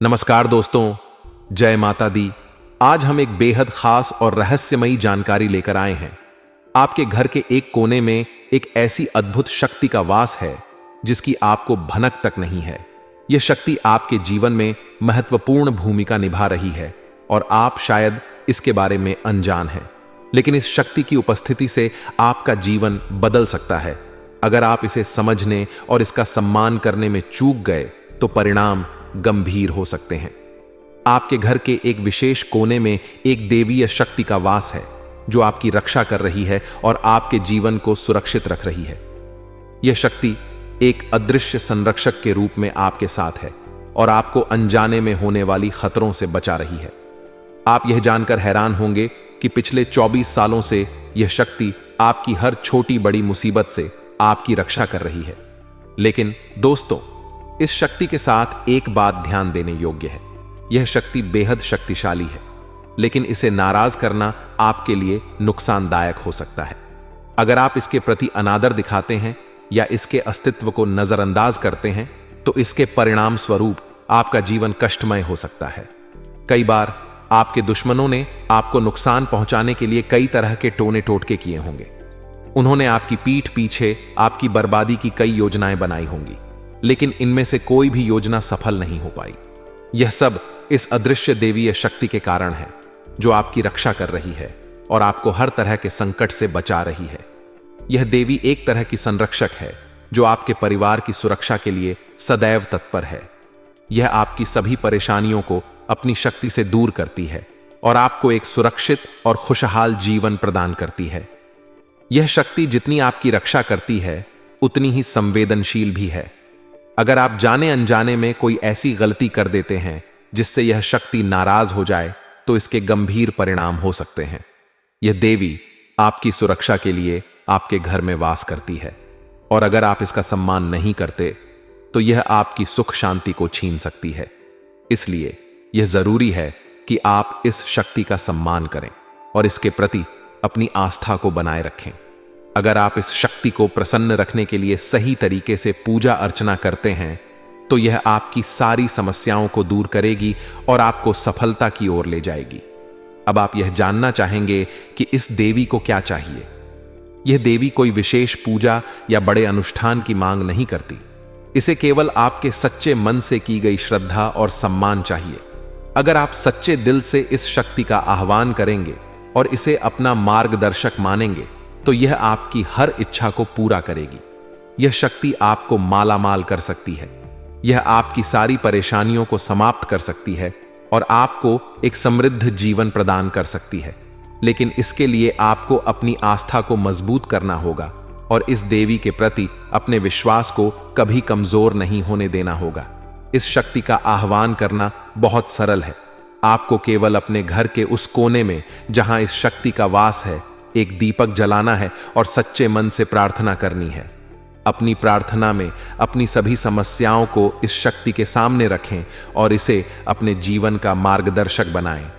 नमस्कार दोस्तों, जय माता दी। आज हम एक बेहद खास और रहस्यमयी जानकारी लेकर आए हैं। आपके घर के एक कोने में एक ऐसी अद्भुत शक्ति का वास है जिसकी आपको भनक तक नहीं है। यह शक्ति आपके जीवन में महत्वपूर्ण भूमिका निभा रही है और आप शायद इसके बारे में अनजान हैं। लेकिन इस शक्ति की उपस्थिति से आपका जीवन बदल सकता है। अगर आप इसे समझने और इसका सम्मान करने में चूक गए तो परिणाम गंभीर हो सकते हैं। आपके घर के एक विशेष कोने में एक देवीय शक्ति का वास है जो आपकी रक्षा कर रही है और आपके जीवन को सुरक्षित रख रही है। यह शक्ति एक अदृश्य संरक्षक के रूप में आपके साथ है और आपको अनजाने में होने वाली खतरों से बचा रही है। आप यह जानकर हैरान होंगे कि पिछले 24 सालों से यह शक्ति आपकी हर छोटी बड़ी मुसीबत से आपकी रक्षा कर रही है। लेकिन दोस्तों, इस शक्ति के साथ एक बात ध्यान देने योग्य है। यह शक्ति बेहद शक्तिशाली है, लेकिन इसे नाराज करना आपके लिए नुकसानदायक हो सकता है। अगर आप इसके प्रति अनादर दिखाते हैं या इसके अस्तित्व को नजरअंदाज करते हैं तो इसके परिणाम स्वरूप आपका जीवन कष्टमय हो सकता है। कई बार आपके दुश्मनों ने आपको नुकसान पहुंचाने के लिए कई तरह के टोने टोटके किए होंगे। उन्होंने आपकी पीठ पीछे आपकी बर्बादी की कई योजनाएं बनाई होंगी, लेकिन इनमें से कोई भी योजना सफल नहीं हो पाई। यह सब इस अदृश्य देवीय शक्ति के कारण है जो आपकी रक्षा कर रही है और आपको हर तरह के संकट से बचा रही है। यह देवी एक तरह की संरक्षक है जो आपके परिवार की सुरक्षा के लिए सदैव तत्पर है। यह आपकी सभी परेशानियों को अपनी शक्ति से दूर करती है और आपको एक सुरक्षित और खुशहाल जीवन प्रदान करती है। यह शक्ति जितनी आपकी रक्षा करती है उतनी ही संवेदनशील भी है। अगर आप जाने अनजाने में कोई ऐसी गलती कर देते हैं जिससे यह शक्ति नाराज हो जाए तो इसके गंभीर परिणाम हो सकते हैं। यह देवी आपकी सुरक्षा के लिए आपके घर में वास करती है और अगर आप इसका सम्मान नहीं करते तो यह आपकी सुख शांति को छीन सकती है। इसलिए यह जरूरी है कि आप इस शक्ति का सम्मान करें और इसके प्रति अपनी आस्था को बनाए रखें। अगर आप इस शक्ति को प्रसन्न रखने के लिए सही तरीके से पूजा अर्चना करते हैं तो यह आपकी सारी समस्याओं को दूर करेगी और आपको सफलता की ओर ले जाएगी। अब आप यह जानना चाहेंगे कि इस देवी को क्या चाहिए। यह देवी कोई विशेष पूजा या बड़े अनुष्ठान की मांग नहीं करती। इसे केवल आपके सच्चे मन से की गई श्रद्धा और सम्मान चाहिए। अगर आप सच्चे दिल से इस शक्ति का आह्वान करेंगे और इसे अपना मार्गदर्शक मानेंगे तो यह आपकी हर इच्छा को पूरा करेगी। यह शक्ति आपको मालामाल कर सकती है। यह आपकी सारी परेशानियों को समाप्त कर सकती है और आपको एक समृद्ध जीवन प्रदान कर सकती है। लेकिन इसके लिए आपको अपनी आस्था को मजबूत करना होगा और इस देवी के प्रति अपने विश्वास को कभी कमजोर नहीं होने देना होगा। इस शक्ति का आह्वान करना बहुत सरल है। आपको केवल अपने घर के उस कोने में जहां इस शक्ति का वास है एक दीपक जलाना है और सच्चे मन से प्रार्थना करनी है। अपनी प्रार्थना में अपनी सभी समस्याओं को इस शक्ति के सामने रखें और इसे अपने जीवन का मार्गदर्शक बनाएं।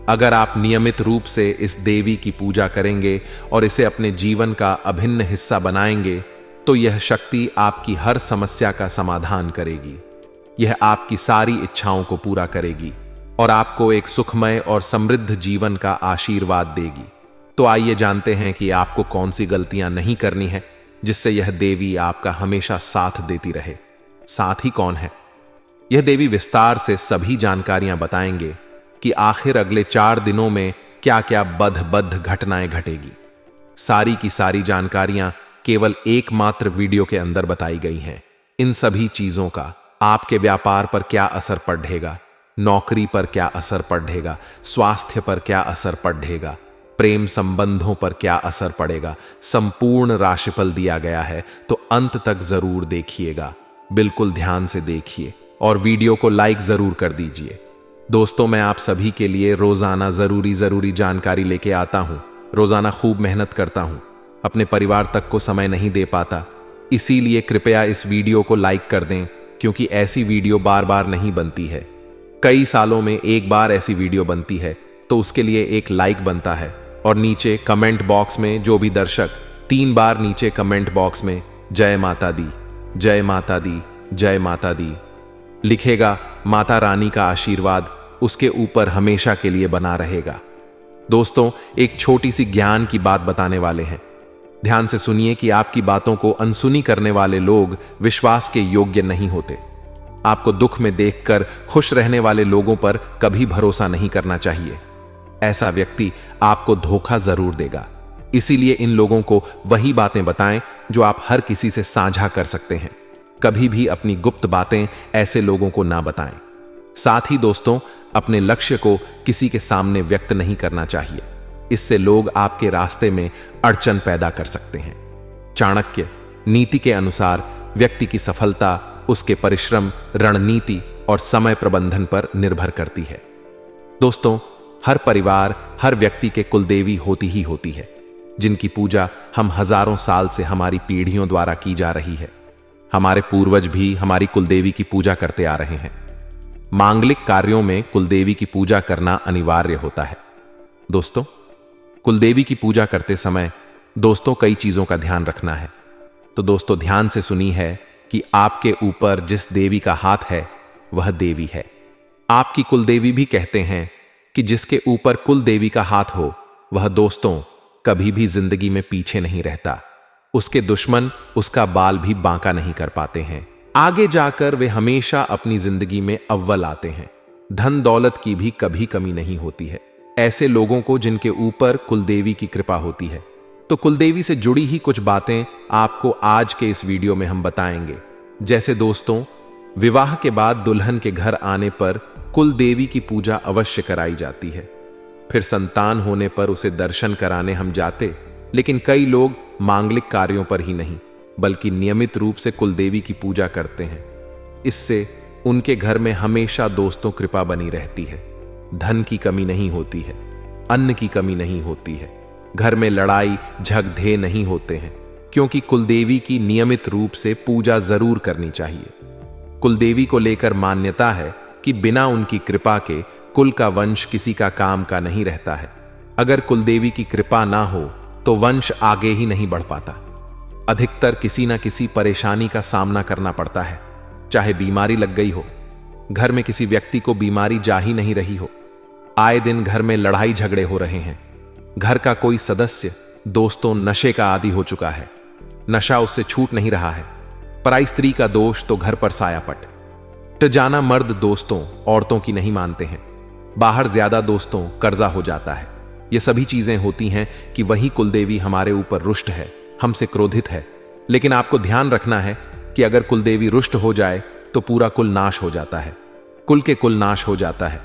अगर आप नियमित रूप से इस देवी की पूजा करेंगे और इसे अपने जीवन का अभिन्न हिस्सा बनाएंगे तो यह शक्ति आपकी हर समस्या का समाधान करेगी। यह आपकी सारी इच्छाओं को पूरा करेगी और आपको एक सुखमय और समृद्ध जीवन का आशीर्वाद देगी। तो आइए जानते हैं कि आपको कौन सी गलतियां नहीं करनी है जिससे यह देवी आपका हमेशा साथ देती रहे। साथ ही कौन है? यह देवी विस्तार से सभी जानकारियां बताएंगे कि आखिर अगले 4 दिनों में क्या क्या बद्ध घटनाएं घटेगी। सारी की सारी जानकारियां केवल एकमात्र वीडियो के अंदर बताई गई हैं। इन सभी चीजों का आपके व्यापार पर क्या असर पड़ेगा, नौकरी पर क्या असर पड़ेगा, स्वास्थ्य पर क्या असर पड़ेगा, प्रेम संबंधों पर क्या असर पड़ेगा, संपूर्ण राशिफल दिया गया है। तो अंत तक जरूर देखिएगा, बिल्कुल ध्यान से देखिए और वीडियो को लाइक जरूर कर दीजिए। दोस्तों, मैं आप सभी के लिए रोजाना जरूरी जानकारी लेके आता हूं। रोजाना खूब मेहनत करता हूं, अपने परिवार तक को समय नहीं दे पाता, इसीलिए कृपया इस वीडियो को लाइक कर दें क्योंकि ऐसी वीडियो बार बार नहीं बनती है। कई सालों में एक बार ऐसी वीडियो बनती है तो उसके लिए एक लाइक बनता है और नीचे कमेंट बॉक्स में जो भी दर्शक 3 बार नीचे कमेंट बॉक्स में जय माता दी, जय माता दी, जय माता दी लिखेगा, माता रानी का आशीर्वाद उसके ऊपर हमेशा के लिए बना रहेगा। दोस्तों, एक छोटी सी ज्ञान की बात बताने वाले हैं। ध्यान से सुनिए कि आपकी बातों को अनसुनी करने वाले लोग विश्वास के योग्य नहीं होते। आपको दुख में देखकर खुश रहने वाले लोगों पर कभी भरोसा नहीं करना चाहिए। ऐसा व्यक्ति आपको धोखा जरूर देगा। इसीलिए इन लोगों को वही बातें बताएं जो आप हर किसी से साझा कर सकते हैं। कभी भी अपनी गुप्त बातें ऐसे लोगों को ना बताएं। साथ ही दोस्तों, अपने लक्ष्य को किसी के सामने व्यक्त नहीं करना चाहिए। इससे लोग आपके रास्ते में अड़चन पैदा कर सकते हैं। चाणक्य नीति के अनुसार व्यक्ति की सफलता उसके परिश्रम, रणनीति और समय प्रबंधन पर निर्भर करती है। दोस्तों, हर परिवार, हर व्यक्ति के कुलदेवी होती ही होती है, जिनकी पूजा हम हजारों साल से हमारी पीढ़ियों द्वारा की जा रही है। हमारे पूर्वज भी हमारी कुलदेवी की पूजा करते आ रहे हैं। मांगलिक कार्यों में कुलदेवी की पूजा करना अनिवार्य होता है। दोस्तों, कुलदेवी की पूजा करते समय दोस्तों कई चीजों का ध्यान रखना है। तो दोस्तों, ध्यान से सुनी है कि आपके ऊपर जिस देवी का हाथ है वह देवी है। आपकी कुलदेवी भी कहते हैं कि जिसके ऊपर कुलदेवी का हाथ हो वह दोस्तों कभी भी जिंदगी में पीछे नहीं रहता। उसके दुश्मन उसका बाल भी बांका नहीं कर पाते हैं। आगे जाकर वे हमेशा अपनी जिंदगी में अव्वल आते हैं। धन दौलत की भी कभी कमी नहीं होती है। ऐसे लोगों को जिनके ऊपर कुलदेवी की कृपा होती है। तो कुलदेवी से जुड़ी ही कुछ बातें आपको आज के इस वीडियो में हम बताएंगे। जैसे दोस्तों, विवाह के बाद दुल्हन के घर आने पर कुलदेवी की पूजा अवश्य कराई जाती है। फिर संतान होने पर उसे दर्शन कराने हम जाते, लेकिन कई लोग मांगलिक कार्यों पर ही नहीं बल्कि नियमित रूप से कुलदेवी की पूजा करते हैं। इससे उनके घर में हमेशा दोस्तों कृपा बनी रहती है। धन की कमी नहीं होती है, अन्न की कमी नहीं होती है, घर में लड़ाई झगड़े नहीं होते हैं, क्योंकि कुलदेवी की नियमित रूप से पूजा जरूर करनी चाहिए। कुलदेवी को लेकर मान्यता है कि बिना उनकी कृपा के कुल का वंश किसी का काम का नहीं रहता है। अगर कुलदेवी की कृपा ना हो तो वंश आगे ही नहीं बढ़ पाता। अधिकतर किसी ना किसी परेशानी का सामना करना पड़ता है, चाहे बीमारी लग गई हो, घर में किसी व्यक्ति को बीमारी जा ही नहीं रही हो, आए दिन घर में लड़ाई झगड़े हो रहे हैं, घर का कोई सदस्य दोस्तों नशे का आदी हो चुका है, नशा उससे छूट नहीं रहा है, पराई स्त्री का दोष तो घर पर सायापट, जाना मर्द दोस्तों औरतों की नहीं मानते हैं, बाहर ज्यादा दोस्तों कर्जा हो जाता है। ये सभी चीजें होती हैं कि वही कुलदेवी हमारे ऊपर रुष्ट है, हमसे क्रोधित है। लेकिन आपको ध्यान रखना है कि अगर कुलदेवी रुष्ट हो जाए तो पूरा कुल नाश हो जाता है, कुल के कुल नाश हो जाता है।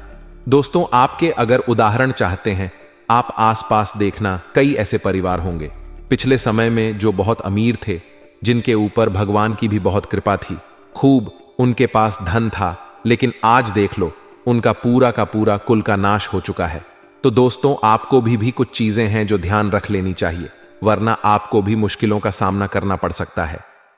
दोस्तों, आपके अगर उदाहरण चाहते हैं, आप आसपास देखना कई ऐसे परिवार होंगे पिछले समय में जो बहुत अमीर थे, जिनके ऊपर भगवान की भी बहुत कृपा थी, खूब उनके पास धन था, लेकिन आज देख लो उनका पूरा का पूरा कुल का नाश हो चुका है। तो दोस्तों, आपको भी कुछ चीजें हैं जो ध्यान रख लेनी चाहिए, वरना आपको भी मुश्किलों का सामना करना पड़ सकता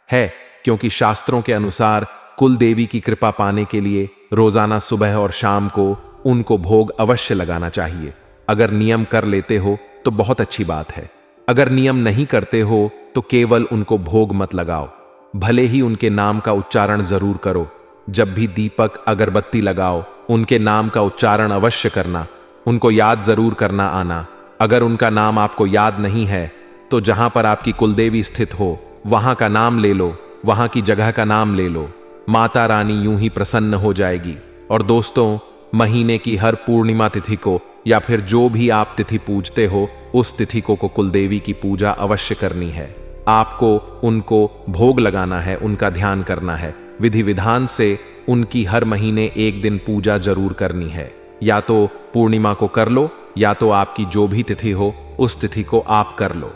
है क्योंकि शास्त्रों के अनुसार कुल देवी की कृपा पाने के लिए रोजाना सुबह और शाम को उनको भोग अवश्य लगाना चाहिए। अगर नियम कर लेते हो तो बहुत अच्छी बात है, अगर नियम नहीं करते हो तो केवल उनको भोग मत लगाओ, भले ही उनके नाम का उच्चारण जरूर करो। जब भी दीपक अगरबत्ती लगाओ उनके नाम का उच्चारण अवश्य करना, उनको याद जरूर करना आना। अगर उनका नाम आपको याद नहीं है तो जहां पर आपकी कुलदेवी स्थित हो वहां का नाम ले लो, वहां की जगह का नाम ले लो, माता रानी यूं ही प्रसन्न हो जाएगी। और दोस्तों, महीने की हर पूर्णिमा तिथि को या फिर जो भी आप तिथि पूजते हो उस तिथि को कुलदेवी की पूजा अवश्य करनी है। आपको उनको भोग लगाना है, उनका ध्यान करना है, विधि विधान से उनकी हर महीने एक दिन पूजा जरूर करनी है। या तो पूर्णिमा को कर लो या तो आपकी जो भी तिथि हो उस तिथि को आप कर लो,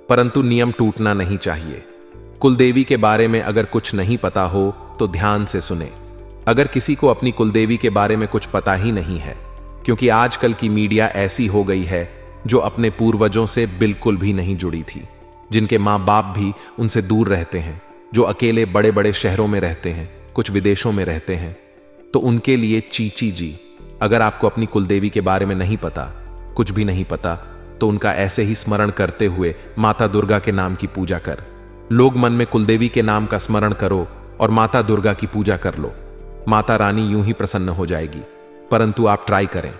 परंतु नियम टूटना नहीं चाहिए। कुलदेवी के बारे में अगर कुछ नहीं पता हो तो ध्यान से सुने। अगर किसी को अपनी कुलदेवी के बारे में कुछ पता ही नहीं है, क्योंकि आजकल की मीडिया ऐसी हो गई है जो अपने पूर्वजों से बिल्कुल भी नहीं जुड़ी थी, जिनके माँ बाप भी उनसे दूर रहते हैं, जो अकेले बड़े बड़े शहरों में रहते हैं, कुछ विदेशों में रहते हैं, तो उनके लिए चीची जी, अगर आपको अपनी कुलदेवी के बारे में नहीं पता, कुछ भी नहीं पता, तो उनका ऐसे ही स्मरण करते हुए माता दुर्गा के नाम की पूजा कर। लोग मन में कुलदेवी के नाम का स्मरण करो और माता दुर्गा की पूजा कर लो। माता रानी यूं ही प्रसन्न हो जाएगी। परंतु आप ट्राई करें।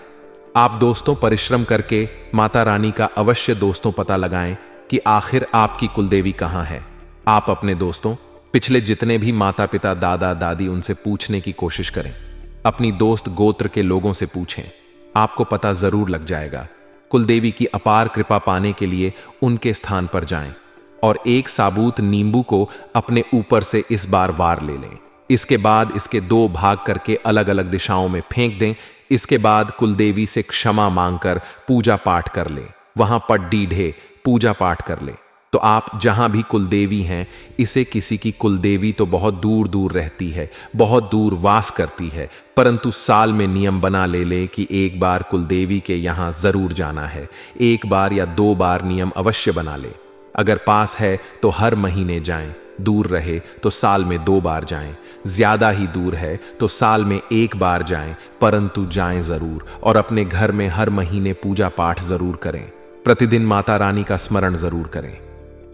आप दोस्तों परिश्रम करके माता रानी का अवश्य दोस्तों पता लगाएं कि आखिर आपकी कुलदेवी कहां है। आप अपने दोस्तों पिछले जितने भी माता पिता दादा दादी उनसे पूछने की कोशिश करें। अपनी दोस्त गोत्र के लोगों से पूछें, आपको पता जरूर लग जाएगा। कुलदेवी की अपार कृपा पाने के लिए उनके स्थान पर जाएं और एक साबुत नींबू को अपने ऊपर से इस बार वार ले लें। इसके बाद इसके 2 भाग करके अलग अलग दिशाओं में फेंक दें। इसके बाद कुलदेवी से क्षमा मांगकर पूजा पाठ कर ले। वहां पड्डी ढे पूजा पाठ कर ले। तो आप जहां भी कुलदेवी हैं, इसे किसी की कुलदेवी तो बहुत दूर दूर रहती है, बहुत दूर वास करती है, परंतु साल में नियम बना ले कि एक बार कुलदेवी के यहां जरूर जाना है। 1 बार या 2 बार नियम अवश्य बना ले। अगर पास है तो हर महीने जाएं, दूर रहे तो साल में 2 बार जाएं, ज्यादा ही दूर है तो साल में 1 बार जाएं, परंतु जाएं जरूर। और अपने घर में हर महीने पूजा पाठ जरूर करें। प्रतिदिन माता रानी का स्मरण जरूर करें।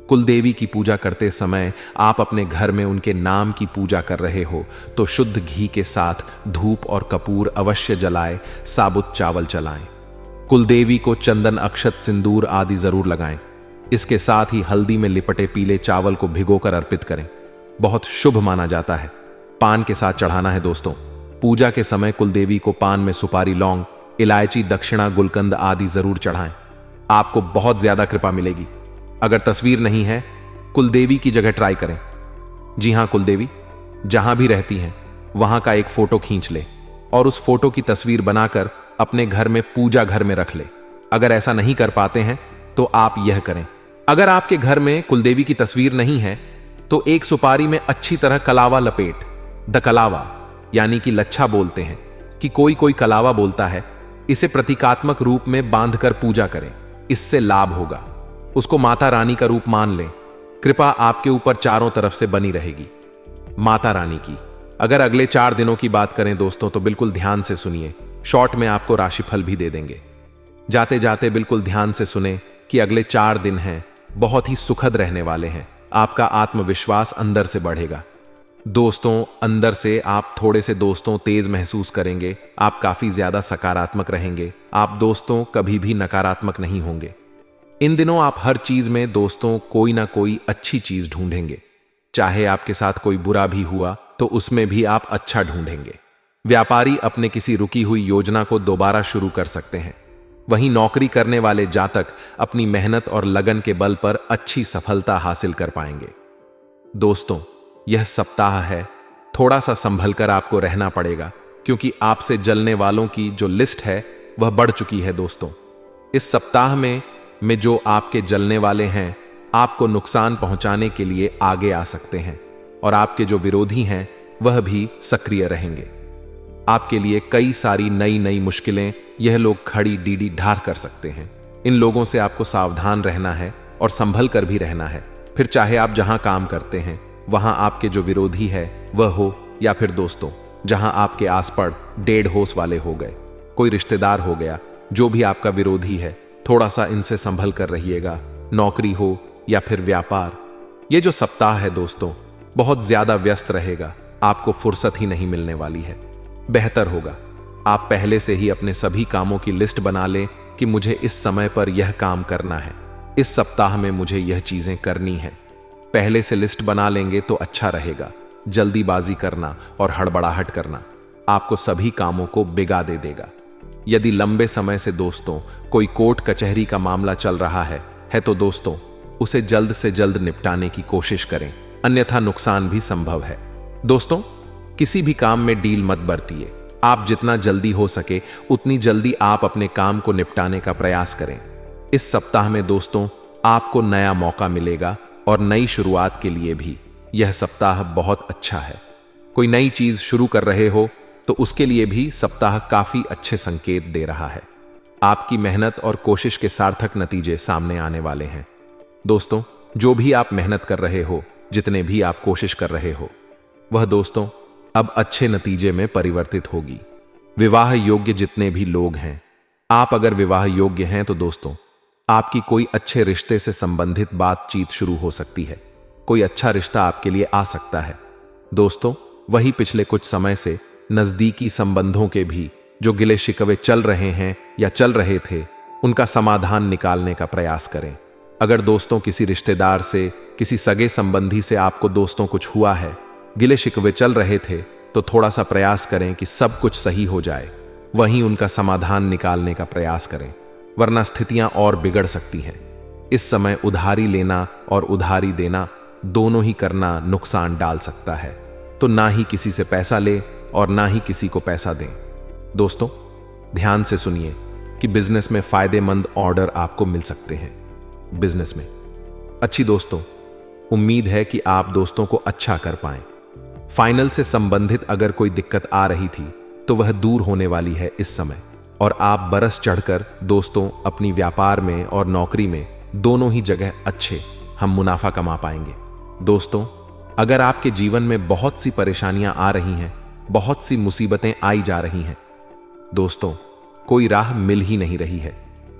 कुलदेवी की पूजा करते समय आप अपने घर में उनके नाम की पूजा कर रहे हो तो शुद्ध घी के साथ धूप और कपूर अवश्य जलाएं, साबुत चावल चलाएं। कुलदेवी को चंदन, अक्षत, सिंदूर आदि जरूर लगाएं। इसके साथ ही हल्दी में लिपटे पीले चावल को भिगोकर अर्पित करें। बहुत शुभ माना जाता है। पान के साथ चढ़ाना है दोस्तों। पूजा के समय कुलदेवी को पान में सुपारी, लौंग, इलायची, दक्षिणा, गुलकंद आदि जरूर चढ़ाएं। आपको बहुत ज्यादा कृपा मिलेगी। अगर तस्वीर नहीं है, कुलदेवी की जगह ट्राई करें। जी हां, कुलदेवी जहां भी रहती हैं वहां का एक फोटो खींच ले और उस फोटो की तस्वीर बनाकर अपने घर में पूजा घर में रख ले। अगर ऐसा नहीं कर पाते हैं तो आप यह करें। अगर आपके घर में कुलदेवी की तस्वीर नहीं है तो एक सुपारी में अच्छी तरह कलावा लपेट, दकलावा यानी कि लच्छा बोलते हैं कि कोई कोई कलावा बोलता है, इसे प्रतीकात्मक रूप में बांधकर पूजा करें। इससे लाभ होगा। उसको माता रानी का रूप मान लें। कृपा आपके ऊपर चारों तरफ से बनी रहेगी। माता रानी की अगर अगले 4 दिनों की बात करें दोस्तों तो बिल्कुल ध्यान से सुनिए। शॉर्ट में आपको राशिफल भी दे देंगे। जाते जाते बिल्कुल ध्यान से सुने कि अगले 4 दिन हैं, बहुत ही सुखद रहने वाले हैं। आपका आत्मविश्वास अंदर से बढ़ेगा। दोस्तों अंदर से आप थोड़े से दोस्तों तेज महसूस करेंगे। आप काफी ज्यादा सकारात्मक रहेंगे। आप दोस्तों कभी भी नकारात्मक नहीं होंगे। इन दिनों आप हर चीज में दोस्तों कोई ना कोई अच्छी चीज ढूंढेंगे। चाहे आपके साथ कोई बुरा भी हुआ तो उसमें भी आप अच्छा ढूंढेंगे। व्यापारी अपने किसी रुकी हुई योजना को दोबारा शुरू कर सकते हैं। वहीं नौकरी करने वाले जातक अपनी मेहनत और लगन के बल पर अच्छी सफलता हासिल कर पाएंगे। दोस्तों यह सप्ताह है, थोड़ा सा संभल कर आपको रहना पड़ेगा क्योंकि आपसे जलने वालों की जो लिस्ट है वह बढ़ चुकी है। दोस्तों इस सप्ताह में जो आपके जलने वाले हैं आपको नुकसान पहुंचाने के लिए आगे आ सकते हैं और आपके जो विरोधी हैं वह भी सक्रिय रहेंगे। आपके लिए कई सारी नई नई मुश्किलें यह लोग खड़ी डीडी ढार कर सकते हैं। इन लोगों से आपको सावधान रहना है और संभल कर भी रहना है। फिर चाहे आप जहां काम करते हैं वहां आपके जो विरोधी है वह हो, या फिर दोस्तों जहां आपके आस पड़ 1.5 होश वाले हो गए, कोई रिश्तेदार हो गया, जो भी आपका विरोधी है थोड़ा सा इनसे संभल कर रहिएगा। नौकरी हो या फिर व्यापार, ये जो सप्ताह है दोस्तों बहुत ज्यादा व्यस्त रहेगा। आपको फुर्सत ही नहीं मिलने वाली है। बेहतर होगा आप पहले से ही अपने सभी कामों की लिस्ट बना लें कि मुझे इस समय पर यह काम करना है, इस सप्ताह में मुझे यह चीजें करनी है। पहले से लिस्ट बना लेंगे तो अच्छा रहेगा। जल्दीबाजी करना और हड़बड़ाहट करना आपको सभी कामों को बिगा दे देगा। यदि लंबे समय से दोस्तों कोई कोर्ट कचहरी का मामला चल रहा है तो दोस्तों उसे जल्द से जल्द निपटाने की कोशिश करें, अन्यथा नुकसान भी संभव है। दोस्तों किसी भी काम में डील मत बरतिए। आप जितना जल्दी हो सके उतनी जल्दी आप अपने काम को निपटाने का प्रयास करें। इस सप्ताह में दोस्तों आपको नया मौका मिलेगा और नई शुरुआत के लिए भी यह सप्ताह बहुत अच्छा है। कोई नई चीज शुरू कर रहे हो तो उसके लिए भी सप्ताह काफी अच्छे संकेत दे रहा है। आपकी मेहनत और कोशिश के सार्थक नतीजे सामने आने वाले हैं। दोस्तों जो भी आप मेहनत कर रहे हो, जितने भी आप कोशिश कर रहे हो, वह दोस्तों अब अच्छे नतीजे में परिवर्तित होगी। विवाह योग्य जितने भी लोग हैं, आप अगर विवाह योग्य हैं तो दोस्तों आपकी कोई अच्छे रिश्ते से संबंधित बातचीत शुरू हो सकती है। कोई अच्छा रिश्ता आपके लिए आ सकता है। दोस्तों वही पिछले कुछ समय से नजदीकी संबंधों के भी जो गिले शिकवे चल रहे हैं या चल रहे थे, उनका समाधान निकालने का प्रयास करें। अगर दोस्तों किसी रिश्तेदार से, किसी सगे संबंधी से आपको दोस्तों कुछ हुआ है, गिले शिकवे चल रहे थे, तो थोड़ा सा प्रयास करें कि सब कुछ सही हो जाए, वहीं उनका समाधान निकालने का प्रयास करें, वरना स्थितियां और बिगड़ सकती हैं। इस समय उधारी लेना और उधारी देना दोनों ही करना नुकसान डाल सकता है, तो ना ही किसी से पैसा ले और ना ही किसी को पैसा दें। दोस्तों, ध्यान से सुनिए कि बिजनेस में फायदेमंद ऑर्डर आपको मिल सकते हैं। बिजनेस में अच्छी दोस्तों, उम्मीद है कि आप दोस्तों को अच्छा कर पाएं। फाइनल से संबंधित अगर कोई दिक्कत आ रही थी तो वह दूर होने वाली है इस समय, और आप बरस चढ़कर दोस्तों अपनी व्यापार में और नौकरी में दोनों ही जगह अच्छे हम मुनाफा कमा पाएंगे। दोस्तों, अगर आपके जीवन में बहुत सी परेशानियां आ रही हैं, बहुत सी मुसीबतें आई जा रही हैं, दोस्तों कोई राह मिल ही नहीं रही है,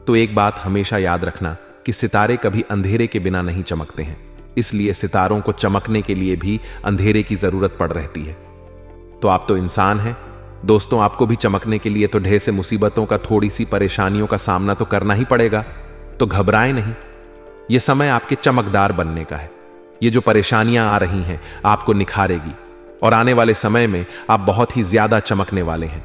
तो एक बात हमेशा याद रखना कि सितारे कभी अंधेरे के बिना नहीं चमकते हैं, इसलिए सितारों को चमकने के लिए भी अंधेरे की जरूरत पड़ रहती है। तो आप तो इंसान हैं दोस्तों, आपको भी चमकने के लिए तो ढेर से मुसीबतों का, थोड़ी सी परेशानियों का सामना तो करना ही पड़ेगा। तो घबराएं नहीं, यह समय आपके चमकदार बनने का है। ये जो परेशानियां आ रही हैं आपको निखारेगी, और आने वाले समय में आप बहुत ही ज्यादा चमकने वाले हैं।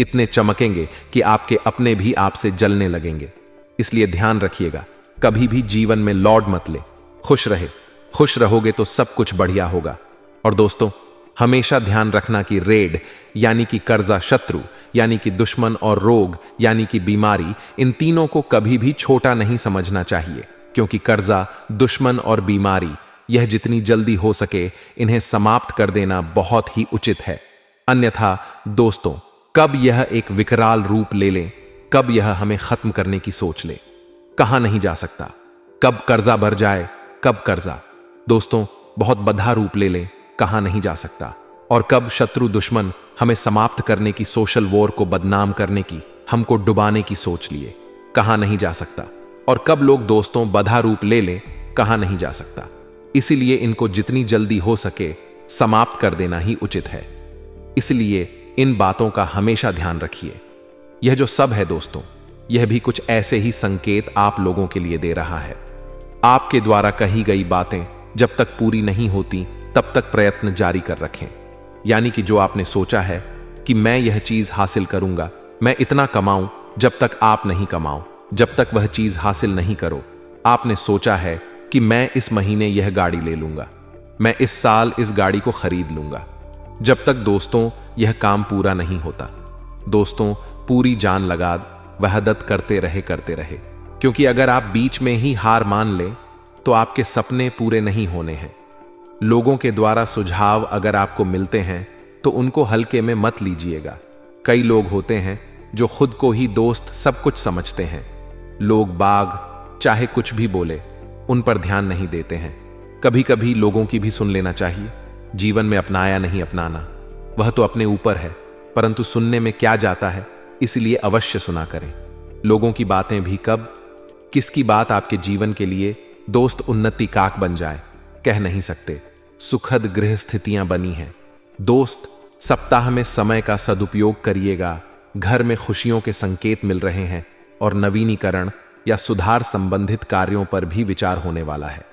इतने चमकेंगे कि आपके अपने भी आपसे जलने लगेंगे। इसलिए ध्यान रखिएगा, कभी भी जीवन में लौट मत ले, खुश रहोगे तो सब कुछ बढ़िया होगा। और दोस्तों, हमेशा ध्यान रखना कि रेड यानी कि कर्जा, शत्रु यानी कि दुश्मन, और रोग यानी कि बीमारी, इन तीनों को कभी भी छोटा नहीं समझना चाहिए, क्योंकि कर्जा, दुश्मन और बीमारी, यह जितनी जल्दी हो सके इन्हें समाप्त कर देना बहुत ही उचित है। अन्यथा दोस्तों, कब यह एक विकराल रूप ले ले, कब यह हमें खत्म करने की सोच ले, कहां नहीं जा सकता। कब कर्जा भर जाए, कब कर्जा दोस्तों बहुत बड़ा रूप ले ले, कहां नहीं जा सकता। और कब शत्रु दुश्मन हमें समाप्त करने की, सोशल वॉर को बदनाम करने की, हमको डुबाने की सोच लिए, कहां नहीं जा सकता। और कब लोग दोस्तों बड़ा रूप ले ले, कहां नहीं जा सकता। इसीलिए इनको जितनी जल्दी हो सके समाप्त कर देना ही उचित है। इसलिए इन बातों का हमेशा ध्यान रखिए। यह जो सब है दोस्तों, यह भी कुछ ऐसे ही संकेत आप लोगों के लिए दे रहा है। आपके द्वारा कही गई बातें जब तक पूरी नहीं होती तब तक प्रयत्न जारी कर रखें। यानी कि जो आपने सोचा है कि मैं यह चीज हासिल करूंगा, मैं इतना कमाऊं, जब तक आप नहीं कमाओ, जब तक वह चीज हासिल नहीं करो। आपने सोचा है कि मैं इस महीने यह गाड़ी ले लूंगा, मैं इस साल इस गाड़ी को खरीद लूंगा, जब तक दोस्तों यह काम पूरा नहीं होता, दोस्तों पूरी जान लगा वहदत करते रहे, क्योंकि अगर आप बीच में ही हार मान ले तो आपके सपने पूरे नहीं होने हैं। लोगों के द्वारा सुझाव अगर आपको मिलते हैं तो उनको हल्के में मत लीजिएगा। कई लोग होते हैं जो खुद को ही दोस्त सब कुछ समझते हैं। लोग बाग चाहे कुछ भी बोले, उन पर ध्यान नहीं देते हैं। कभी कभी लोगों की भी सुन लेना चाहिए। जीवन में अपनाया नहीं अपनाना, वह तो अपने ऊपर है, परंतु सुनने में क्या जाता है, इसलिए अवश्य सुना करें। लोगों की बातें भी कब किसकी बात आपके जीवन के लिए दोस्त उन्नति काक बन जाए, कह नहीं सकते। सुखद गृह स्थितियां बनी हैं। दोस्त, सप्ताह में समय का सदुपयोग करिएगा। घर में खुशियों के संकेत मिल रहे हैं और नवीनीकरण या सुधार संबंधित कार्यों पर भी विचार होने वाला है।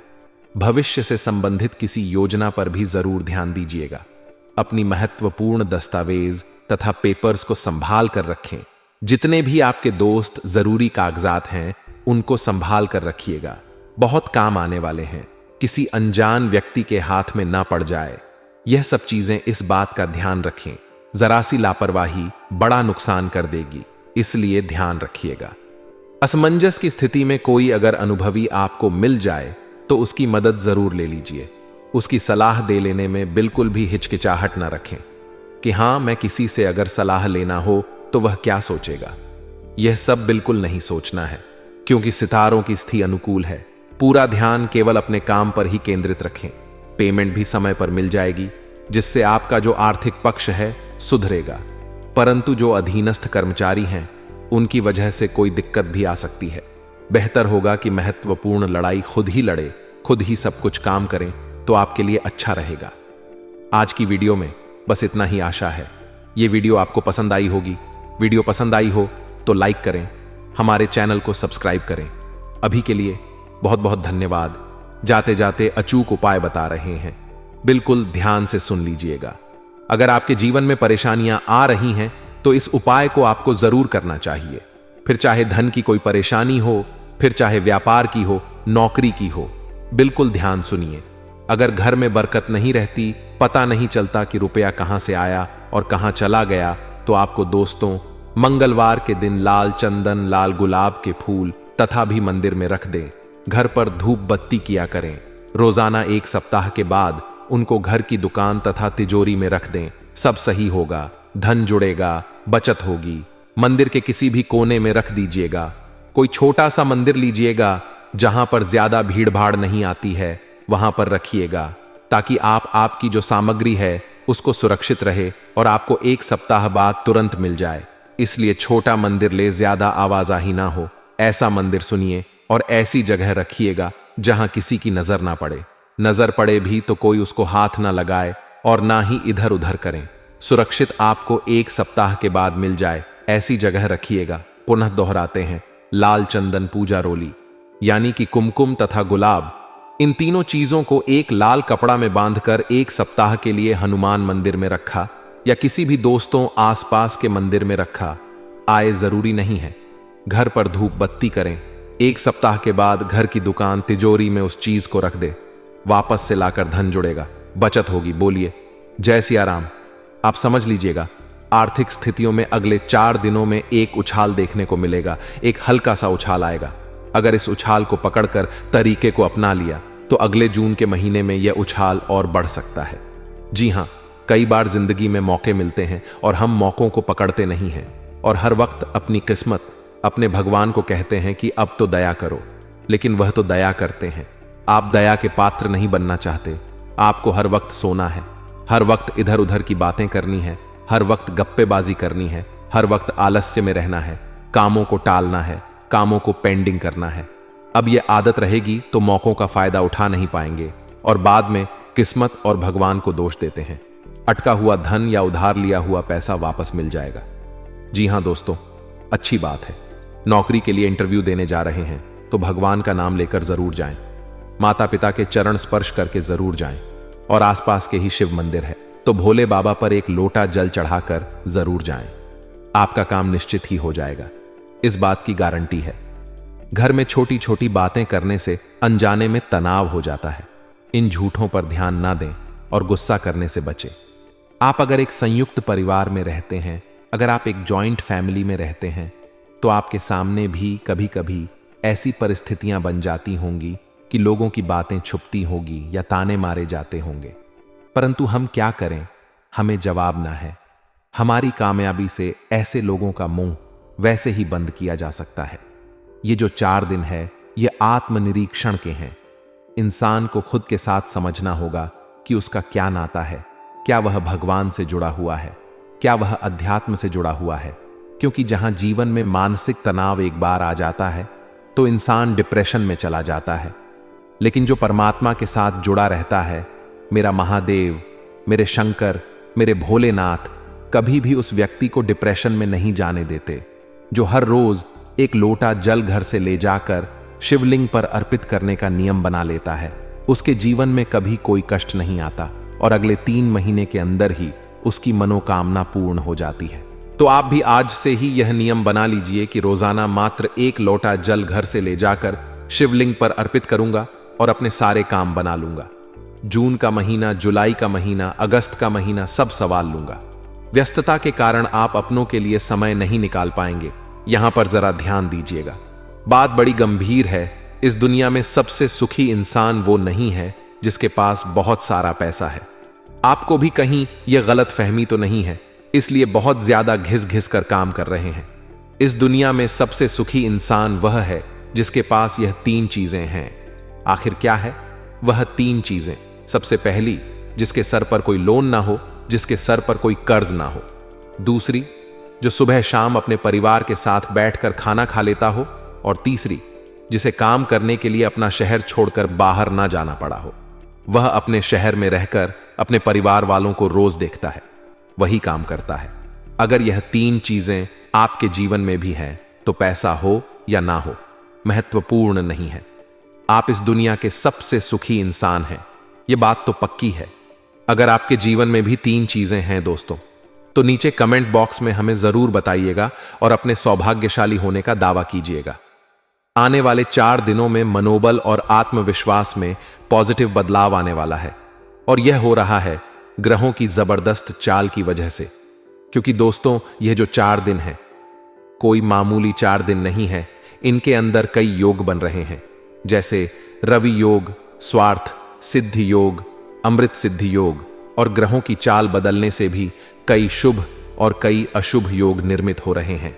भविष्य से संबंधित किसी योजना पर भी जरूर ध्यान दीजिएगा। अपनी महत्वपूर्ण दस्तावेज तथा पेपर्स को संभाल कर रखें। जितने भी आपके दोस्त जरूरी कागजात हैं उनको संभाल कर रखिएगा, बहुत काम आने वाले हैं। किसी अनजान व्यक्ति के हाथ में ना पड़ जाए, यह सब चीजें इस बात का ध्यान रखें। जरा सी लापरवाही बड़ा नुकसान कर देगी, इसलिए ध्यान रखिएगा। असमंजस की स्थिति में कोई अगर अनुभवी आपको मिल जाए तो उसकी मदद जरूर ले लीजिए। उसकी सलाह दे लेने में बिल्कुल भी हिचकिचाहट ना रखें कि हाँ, मैं किसी से अगर सलाह लेना हो तो वह क्या सोचेगा। यह सब बिल्कुल नहीं सोचना है, क्योंकि सितारों की स्थिति अनुकूल है। पूरा ध्यान केवल अपने काम पर ही केंद्रित रखें। पेमेंट भी समय पर मिल जाएगी, जिससे आपका जो आर्थिक पक्ष है सुधरेगा। परंतु जो अधीनस्थ कर्मचारी हैं उनकी वजह से कोई दिक्कत भी आ सकती है। बेहतर होगा कि महत्वपूर्ण लड़ाई खुद ही लड़े, खुद ही सब कुछ काम करें, तो आपके लिए अच्छा रहेगा। आज की वीडियो में बस इतना ही आशा है। ये वीडियो आपको पसंद आई होगी। वीडियो पसंद आई हो तो लाइक करें, हमारे चैनल को सब्सक्राइब करें। अभी के लिए बहुत बहुत धन्यवाद। जाते जाते अचूक उपाय बता रहे हैं, बिल्कुल ध्यान से सुन लीजिएगा। अगर आपके जीवन में परेशानियां आ रही हैं तो इस उपाय को आपको जरूर करना चाहिए। फिर चाहे धन की कोई परेशानी हो, फिर चाहे व्यापार की हो, नौकरी की हो, बिल्कुल ध्यान सुनिए। अगर घर में बरकत नहीं रहती, पता नहीं चलता कि रुपया कहां से आया और कहां चला गया, तो आपको दोस्तों मंगलवार के दिन लाल चंदन, लाल गुलाब के फूल तथा भी मंदिर में रख दें। घर पर धूप बत्ती किया करें। रोजाना 1 सप्ताह के बाद उनको घर की दुकान तथा तिजोरी में रख दें। सब सही होगा, धन जुड़ेगा, बचत होगी। मंदिर के किसी भी कोने में रख दीजिएगा। कोई छोटा सा मंदिर लीजिएगा जहां पर ज्यादा भीड़ भाड़ नहीं आती है, वहां पर रखिएगा, ताकि आपकी जो सामग्री है उसको सुरक्षित रहे और आपको 1 सप्ताह बाद तुरंत मिल जाए। इसलिए छोटा मंदिर ले, ज्यादा आवाजाही ना हो, ऐसा मंदिर सुनिए और ऐसी जगह रखिएगा जहां किसी की नजर ना पड़े। नजर पड़े भी तो कोई उसको हाथ ना लगाए और ना ही इधर उधर करें। सुरक्षित आपको 1 सप्ताह के बाद मिल जाए, ऐसी जगह रखिएगा। पुनः दोहराते हैं, लाल चंदन पूजा रोली यानी कि कुमकुम तथा गुलाब, इन तीनों चीजों को एक लाल कपड़ा में बांधकर 1 सप्ताह के लिए हनुमान मंदिर में रखा या किसी भी दोस्तों आसपास के मंदिर में रखा। आय जरूरी नहीं है। घर पर धूप बत्ती करें। 1 सप्ताह के बाद घर की दुकान तिजोरी में उस चीज को रख दे। वापस से लाकर धन जुड़ेगा, बचत होगी। बोलिए जय सिया राम। आप समझ लीजिएगा, आर्थिक स्थितियों में अगले 4 दिनों में एक उछाल देखने को मिलेगा। एक हल्का सा उछाल आएगा। अगर इस उछाल को पकड़कर तरीके को अपना लिया तो अगले जून के महीने में यह उछाल और बढ़ सकता है। जी हां, कई बार जिंदगी में मौके मिलते हैं और हम मौकों को पकड़ते नहीं हैं और हर वक्त अपनी किस्मत, अपने भगवान को कहते हैं कि अब तो दया करो, लेकिन वह तो दया करते हैं। आप दया के पात्र नहीं बनना चाहते। आपको हर वक्त सोना है, हर वक्त इधर उधर की बातें करनी है, हर वक्त गप्पेबाजी करनी है, हर वक्त आलस्य में रहना है, कामों को टालना है, कामों को पेंडिंग करना है। अब यह आदत रहेगी तो मौकों का फायदा उठा नहीं पाएंगे और बाद में किस्मत और भगवान को दोष देते हैं। अटका हुआ धन या उधार लिया हुआ पैसा वापस मिल जाएगा। जी हां दोस्तों, अच्छी बात है। नौकरी के लिए इंटरव्यू देने जा रहे हैं तो भगवान का नाम लेकर जरूर जाएं। माता पिता के चरण स्पर्श करके जरूर जाएं और आसपास के ही शिव मंदिर है तो भोले बाबा पर एक लोटा जल चढ़ाकर जरूर जाएं। आपका काम निश्चित ही हो जाएगा, इस बात की गारंटी है। घर में छोटी छोटी बातें करने से अनजाने में तनाव हो जाता है। इन झूठों पर ध्यान ना दें और गुस्सा करने से बचें। आप अगर एक संयुक्त परिवार में रहते हैं, अगर आप एक जॉइंट फैमिली में रहते हैं, तो आपके सामने भी कभी कभी ऐसी परिस्थितियां बन जाती होंगी कि लोगों की बातें छुपती होगी या ताने मारे जाते होंगे। परंतु हम क्या करें, हमें जवाब ना है। हमारी कामयाबी से ऐसे लोगों का मुंह वैसे ही बंद किया जा सकता है। ये जो 4 दिन है, ये आत्मनिरीक्षण के हैं। इंसान को खुद के साथ समझना होगा कि उसका क्या नाता है। क्या वह भगवान से जुड़ा हुआ है, क्या वह अध्यात्म से जुड़ा हुआ है। क्योंकि जहां जीवन में मानसिक तनाव एक बार आ जाता है तो इंसान डिप्रेशन में चला जाता है। लेकिन जो परमात्मा के साथ जुड़ा रहता है, मेरा महादेव, मेरे शंकर, मेरे भोलेनाथ, कभी भी उस व्यक्ति को डिप्रेशन में नहीं जाने देते। जो हर रोज एक लोटा जल घर से ले जाकर शिवलिंग पर अर्पित करने का नियम बना लेता है, उसके जीवन में कभी कोई कष्ट नहीं आता और अगले 3 महीने के अंदर ही उसकी मनोकामना पूर्ण हो जाती है। तो आप भी आज से ही यह नियम बना लीजिए कि रोजाना मात्र 1 लोटा जल घर से ले जाकर शिवलिंग पर अर्पित करूंगा और अपने सारे काम बना लूंगा। जून का महीना, जुलाई का महीना, अगस्त का महीना सब संभाल लूंगा। व्यस्तता के कारण आप अपनों के लिए समय नहीं निकाल पाएंगे। यहां पर जरा ध्यान दीजिएगा, बात बड़ी गंभीर है। इस दुनिया में सबसे सुखी इंसान वो नहीं है जिसके पास बहुत सारा पैसा है। आपको भी कहीं यह गलत फहमी तो नहीं है, इसलिए बहुत ज्यादा घिस घिस कर काम कर रहे हैं। इस दुनिया में सबसे सुखी इंसान वह है जिसके पास यह 3 चीजें हैं। आखिर क्या है वह 3 चीजें? सबसे पहली, जिसके सर पर कोई लोन ना हो, जिसके सर पर कोई कर्ज ना हो। दूसरी, जो सुबह शाम अपने परिवार के साथ बैठकर खाना खा लेता हो। और तीसरी, जिसे काम करने के लिए अपना शहर छोड़कर बाहर ना जाना पड़ा हो। वह अपने शहर में रहकर अपने परिवार वालों को रोज देखता है, वही काम करता है। अगर यह 3 चीजें आपके जीवन में भी हैं तो पैसा हो या ना हो महत्वपूर्ण नहीं है। आप इस दुनिया के सबसे सुखी इंसान हैं, यह बात तो पक्की है। अगर आपके जीवन में भी 3 चीजें हैं दोस्तों, तो नीचे कमेंट बॉक्स में हमें जरूर बताइएगा और अपने सौभाग्यशाली होने का दावा कीजिएगा। आने वाले 4 दिनों में मनोबल और आत्मविश्वास में पॉजिटिव बदलाव आने वाला है, और यह हो रहा है ग्रहों की जबरदस्त चाल की वजह से। क्योंकि दोस्तों, यह जो 4 दिन है कोई मामूली 4 दिन नहीं है। इनके अंदर कई योग बन रहे हैं, जैसे रवि योग, स्वार्थ सिद्धि योग, अमृत सिद्धि योग, और ग्रहों की चाल बदलने से भी कई शुभ और कई अशुभ योग निर्मित हो रहे हैं।